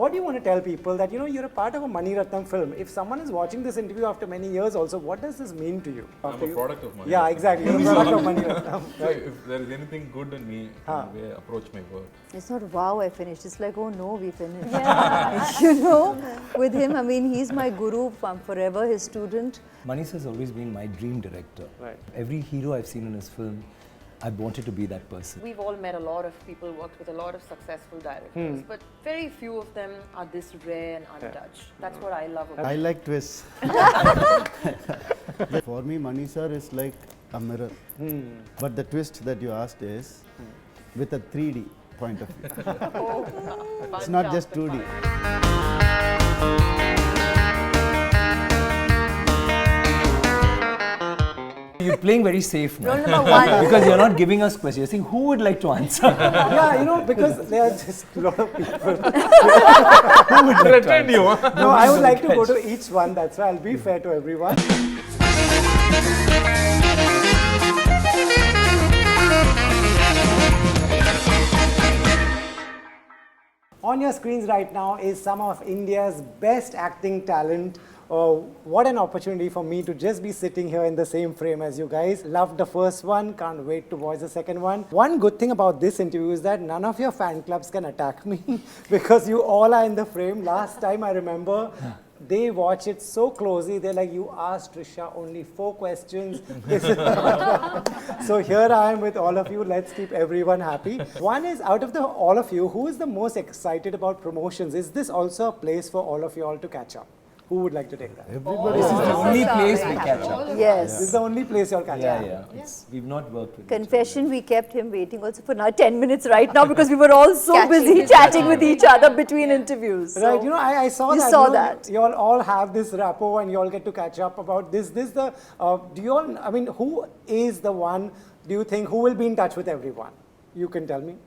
What do you want to tell people that, you're a part of a Mani Ratnam film? If someone is watching this interview after many years also, what does this mean to you? I'm a product of Mani Yeah, Ratnam. exactly. You're a product of Mani Ratnam. So if there is anything good in me, I approach my work. It's not wow, I finished. It's like, oh no, we finished. Yeah. With him, I mean, he's my guru. I'm forever his student. Mani sir has always been my dream director. Right. Every hero I've seen in his film, I've wanted to be that person. We've all met a lot of people, worked with a lot of successful directors, but very few of them are this rare and untouched. That's what I love about I like twists. For me, Mani sir is like a mirror. But the twist that you asked is with a 3D point of view. It's not just 2D. You're playing very safe now. Rule number one. Because you're not giving us questions. You're saying, who would like to answer? Yeah, because there are just a lot of people. Who would like to answer? No, I would like to go to each one. That's why I'll be fair to everyone. On your screens right now is some of India's best acting talent. What an opportunity for me to just be sitting here in the same frame as you guys. Loved the first one, can't wait to watch the second one. One good thing about this interview is that none of your fan clubs can attack me because you all are in the frame. Last time I remember, they watch it so closely. They're like, you asked Trisha only 4 questions. So here I am with all of you. Let's keep everyone happy. One is, out of all of you, who is the most excited about promotions? Is this also a place for all of you all to catch up? Who would like to take that? Everybody This is the only place we catch up. Yes. This is the only place you'll catch up. Yeah. We've not worked with Confession, we kept him waiting also for now 10 minutes right now because we were all so busy chatting with each other between interviews. So Right, I saw we that. saw that. You all have this rapport and you all get to catch up about this. Who is the one, do you think, who will be in touch with everyone? You can tell me.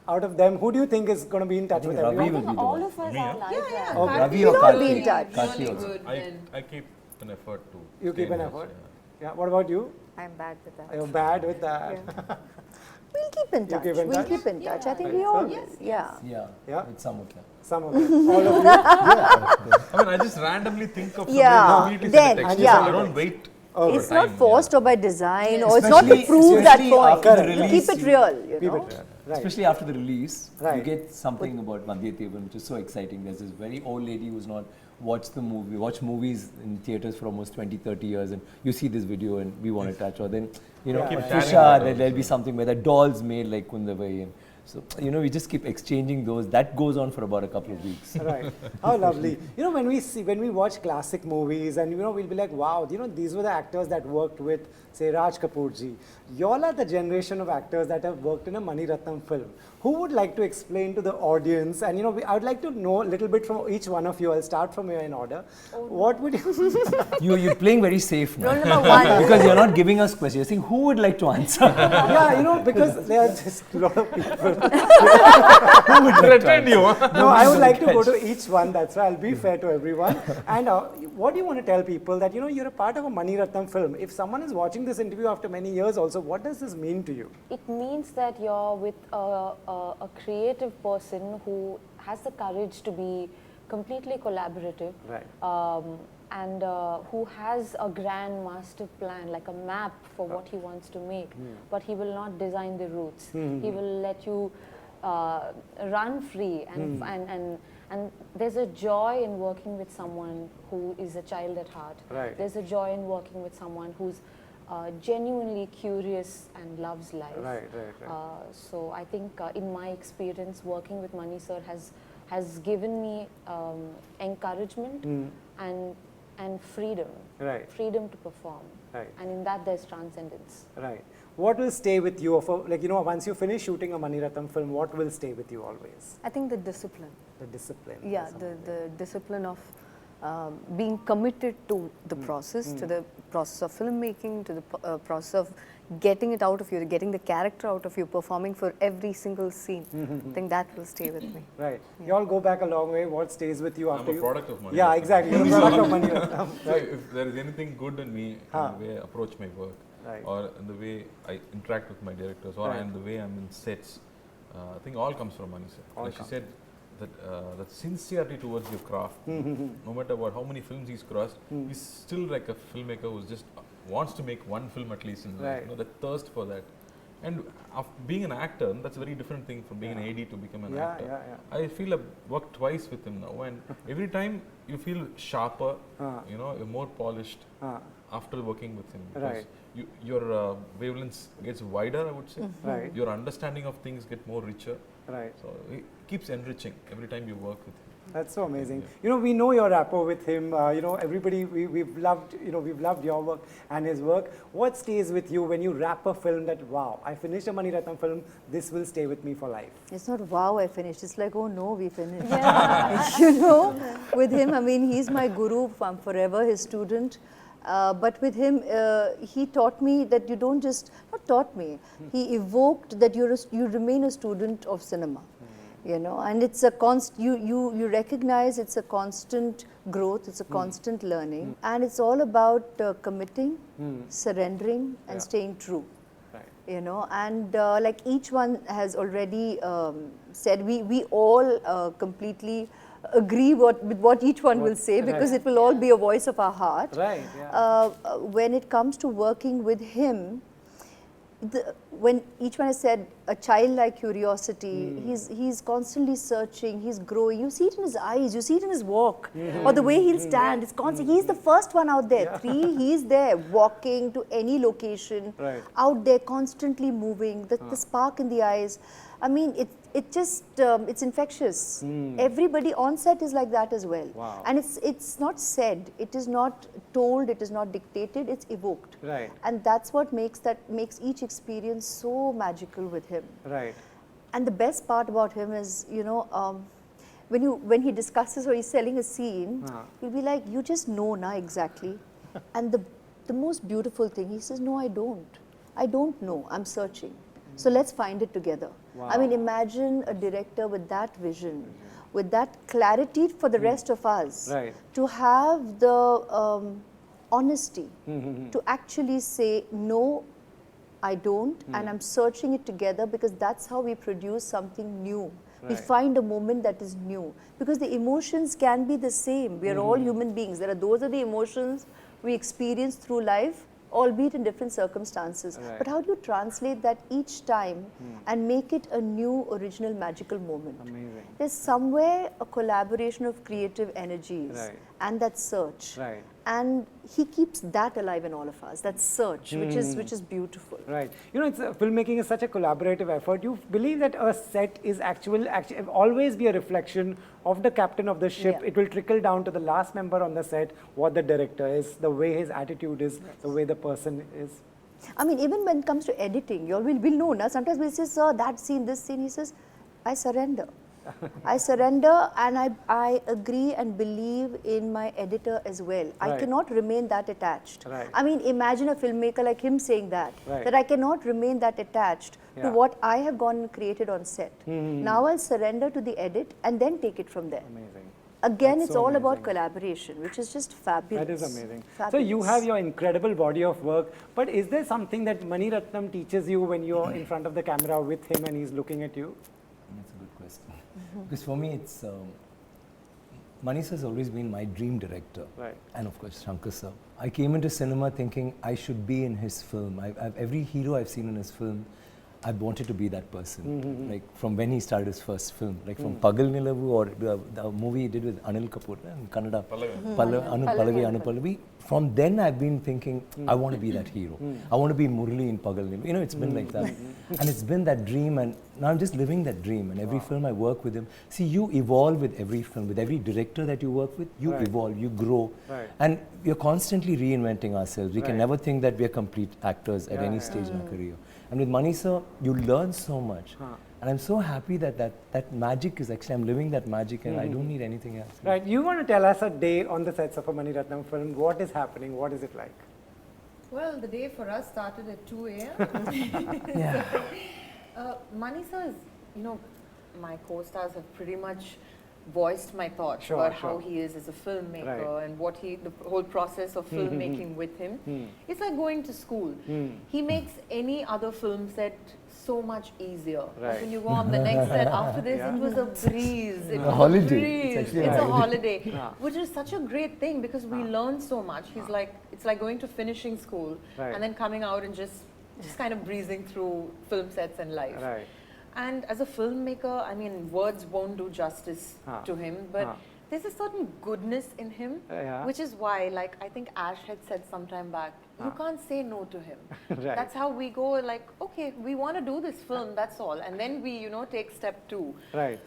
Out of them, who do you think is going to be in touch with Ravi everyone? will be the one. of us are like that. Oh, Ravi We'll or all be in Karthi? touch. Karthi also. I keep an effort to. You stay keep in an touch, effort? yeah. Yeah, what about you? I'm bad with that. You're bad with that. We'll keep in touch. keep in We'll touch? keep in touch. I think we all will. Yeah. Yeah. With some of them. Some of them. All of you. I just randomly think of somebody Yeah. immediately Then, send a text. yeah. I don't wait. It's for not time, forced or by design or it's not to prove that especially point. after the To release, keep it real, you Keep know. it real. Right. Especially after the release, Right. you get something about Vandhyatevan, which is so exciting. There's this very old lady who's not watched movies in theatres for almost 20, 30 years, and you see this video and we want to touch her. Then, Keep Trisha, there'll be something where the dolls made like Kundavai. And so, we just keep exchanging those. That goes on for about a couple of weeks. Right. How lovely. When we watch classic movies and, we'll be like, wow, these were the actors that worked with, say, Raj Kapoor ji. Y'all are the generation of actors that have worked in a Mani Ratnam film. Who would like to explain to the audience? And, I would like to know a little bit from each one of you. I'll start from here in order. What would you... You're playing very safe now. Rule number one. Because you're not giving us questions. You're saying, who would like to answer? Yeah, because there are just a lot of people. Who would like to answer? No, I would like to go to each one. That's why I'll be fair to everyone. And what do you want to tell people that, you're a part of a Mani Ratnam film? If someone is watching this interview after many years also, what does this mean to you? It means that you're with a creative person who has the courage to be completely collaborative. Right. And who has a grand master plan, like a map for what he wants to make, but he will not design the routes. He will let you run free, and there's a joy in working with someone who is a child at heart. Right. There's a joy in working with someone who's genuinely curious and loves life. Right. So I think in my experience working with Mani sir has given me encouragement and freedom. Right. Freedom to perform. Right. And in that there's transcendence. Right. What will stay with you? Once you finish shooting a Mani Ratnam film, what will stay with you always? I think the discipline. The discipline. Yeah, the discipline of being committed to the process, to the process of filmmaking, to the process of getting it out of you, getting the character out of you, performing for every single scene. I think that will stay with me. Right. You all go back a long way. What stays with you after I'm a product of Mani Yeah, Ratnam. exactly. You're a product of Mani Ratnam. So if there is anything good in me, in the way I approach my work, Right. or in the way I interact with my directors, or Right. in the way I'm in sets, I think all comes from Mani sir. All Like she comes. said, that sincerity towards your craft. No matter what, how many films he's crossed, he's still like a filmmaker who just wants to make one film at least in life. You know, that thirst for that. And being an actor, that's a very different thing from being an AD to become an actor. I feel I've worked twice with him now, and every time you feel sharper, you know, you're more polished after working with him. Because your wavelength gets wider, I would say. Your understanding of things get more richer. So it keeps enriching every time you work with him. That's so amazing. You know, we know your rapport with him. You know, everybody, we've loved, you know, we've loved your work and his work. What stays with you when you wrap a film that, wow, I finished a Mani Ratnam film, this will stay with me for life? It's not wow, I finished. It's like, oh no, we finished. You know, with him, I mean, he's my guru. I'm forever his student. But with him, he taught me that you don't just, not taught me, he evoked that you remain a student of cinema. You know, and it's a you recognize it's a constant growth, it's a constant learning, and it's all about committing, surrendering, and staying true. You know, and like each one has already said, we all completely agree with what each one will say, because it will all be a voice of our heart. When it comes to working with him, when each one has said a childlike curiosity, he's constantly searching, he's growing. You see it in his eyes, you see it in his walk, or the way he'll stand. It's constant. He's the first one out there. He's there walking to any location, out there constantly moving. The spark in the eyes. I mean, it just it's infectious. Everybody on set is like that as well. And it's not said, it is not told, it is not dictated, it's evoked. And that's what makes each experience so magical with him. And the best part about him is, you know, when he discusses or he's selling a scene, he'll be like, you just know now exactly. And the most beautiful thing, he says, no, I don't know, I'm searching. So let's find it together. I mean, imagine a director with that vision, with that clarity for the rest of us, to have the honesty to actually say, no, I don't, and I'm searching it together, because that's how we produce something new. We find a moment that is new, because the emotions can be the same. We are all human beings. Those are the emotions we experience through life, albeit in different circumstances. But how do you translate that each time and make it a new, original, magical moment? There's somewhere a collaboration of creative energies and that search. And he keeps that alive in all of us, that search, which is beautiful. You know, filmmaking is such a collaborative effort. You believe that a set is actually always be a reflection of the captain of the ship. It will trickle down to the last member on the set, what the director is, the way his attitude is, the way the person is. I mean, even when it comes to editing, you all will know. Now, sometimes we say, sir, that scene, this scene, he says, I surrender. I surrender, and I agree and believe in my editor as well. I cannot remain that attached. I mean, imagine a filmmaker like him saying that, that I cannot remain that attached to what I have gone and created on set. Now I'll surrender to the edit and then take it from there. Again, it's all about collaboration, which is just fabulous. That is amazing. So you have your incredible body of work, but is there something that Mani Ratnam teaches you when you're in front of the camera with him and he's looking at you? That's a good question. Because for me, it's Mani sir has always been my dream director, and of course Shankar sir. I came into cinema thinking I should be in his film. Every hero I've seen in his film, I wanted to be that person. Like from when he started his first film, like from Pagal Nilavu, or the movie he did with Anil Kapoor in Kannada, Pallavi. From then I've been thinking, I want to be that hero. I want to be Murli in Pagal Nilavu. You know, it's been like that. And it's been that dream, and now I'm just living that dream. And every film I work with him, see, you evolve with every film. With every director that you work with, you evolve, you grow. And we're constantly reinventing ourselves. We can never think that we're complete actors at any stage in our career. And with Mani sir, you learn so much. And I'm so happy that magic is actually, I'm living that magic, and I don't need anything else. You want to tell us a day on the sets of a Mani Ratnam film. What is happening? What is it like? Well, the day for us started at 2 a.m. Mani sir is, you know, my co-stars have pretty much voiced my thoughts about how he is as a filmmaker and what the whole process of filmmaking with him. It's like going to school. He makes any other film set so much easier. Right. Like when you go on the next set after this, it was a breeze. It was holiday. A breeze. It's It's, actually a a holiday, Yeah. which is such a great thing because we learn so much. He's like, it's like going to finishing school Right. and then coming out and just kind of breezing through film sets and life. Right. And as a filmmaker, I mean, words won't do justice to him, but there's a certain goodness in him, Yeah. which is why, like, I think Ash had said some time back, you can't say no to him. Right. That's how we go, like, okay, we want to do this film, that's all. And then we, you know, take step 2. Right.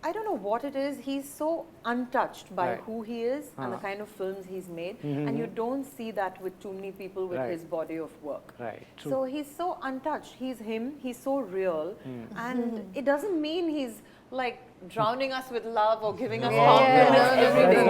I don't know what it is. He's so untouched by Right. who he is and the kind of films he's made. And you don't see that with too many people with Right. his body of work. Right. True. So he's so untouched. He's him. He's so real. And it doesn't mean he's like drowning us with love or giving us compliments every day.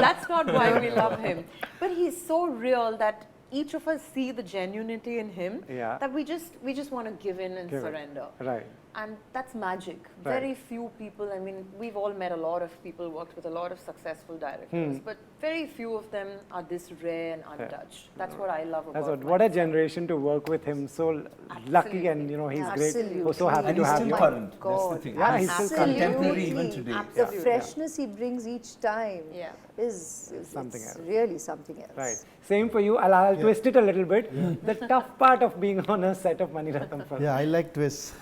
That's not why we love him. But he's so real that each of us see the genuinity in him that we just want to give in and surrender. Right. And that's magic. Right. Very few people, I mean, we've all met a lot of people, worked with a lot of successful directors, but very few of them are this rare and untouched. That's what I love That's about what a generation to work with him. So lucky, and you know he's great. We're so happy And to he's have still you. current. That's the God. thing. Yeah, he's still contemporary even today. The Absolutely. freshness he brings each time Yeah. is Something it's else. really something else. Right. Same for you. I'll twist it a little bit. The tough part of being on a set of Mani Ratnam film. Yeah, I like twists.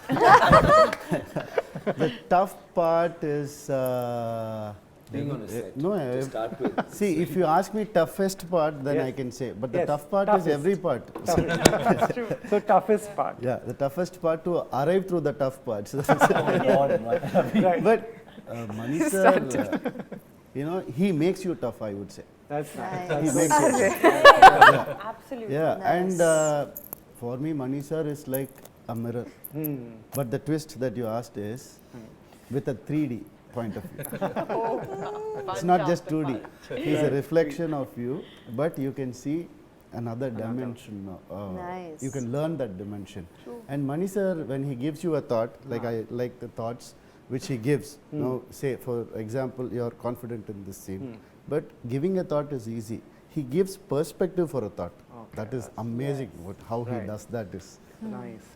The tough part is Being on a set. No, to start with. see, if you ask me toughest part, then Yes. I can say. But the Yes, tough part toughest. is every part. So toughest part. Yeah, the toughest part to arrive through the tough parts. Oh my God, Right. But Mani sir, you know, he makes you tough, I would say. That's nice. Nice. He makes you Absolutely. Yeah, Nice. and for me, Mani sir is like a mirror. But the twist that you asked is with a 3D point of view. It's not just 2D. He's a reflection of you, but you can see another dimension. Nice. You can learn that dimension. And Mani sir, when he gives you a thought, like I like the thoughts which he gives. Now, say for example, you are confident in this scene, but giving a thought is easy. He gives perspective for a thought. That is amazing. How he does that is Nice.